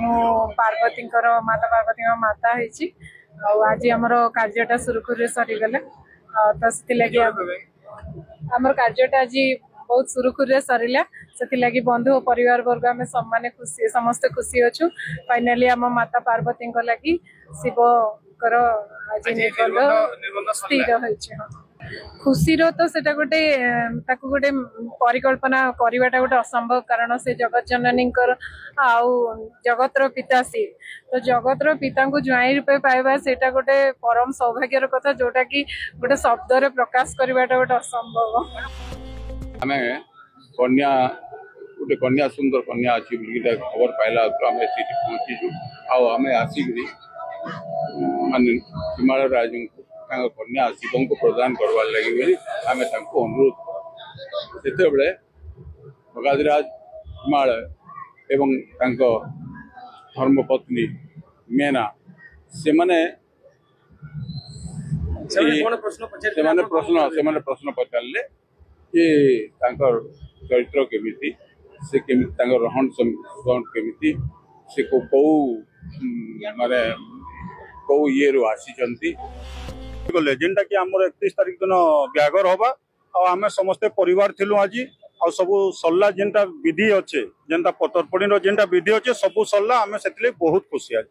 पार्वती माता पार्वती माता होती आज आमर कार्यटा सुरुखुरु सरीगला तो से आमर कार्यटा आज बहुत सुरुखुरु सरला से बंधु और परिवार वर्ग आम सम्मान खुशी समस्ते खुशी अच्छु फाइनाली आम माता पार्वती लगी शिव आज निबंध स्थिर होइछि खुशी तो सेटा गोटे गोटे परिकल्पना करवाटा गोटे असंभव कारण से जगत जननी आउ जगतर पिता सी तो जगतर पिता को ज्वाई रूपे पाइबा सेटा गोटे परम सौभाग्यर कथा जोटा कि गोटे शब्द रे प्रकाश करवाटा गोटे असंभव आमे कन्या गोटे कन्या सुंदर कन्या अच्छी खबर पाइला आम पहुंचीचु आम आसिक माने हिमालय राज कन्या शिव को प्रदान करवार लगे आम अनुरोध से भगाधिराज हिमालय एवं धर्मपत्नी मेना से प्रश्न पचारे कि चरित्र केमिति से केमिति रहन सहन केमिति से कौ माने कौ ये आसी गले जेनटा कि आमर 31 तारिख दिन ब्यागर हवा आम समस्ते परिवार थिलु आज आ सब सरला जेनटा विधि अच्छे जेनटा तर्पणी जेनटा विधि अच्छे सब सरला आम से बहुत खुशी आज।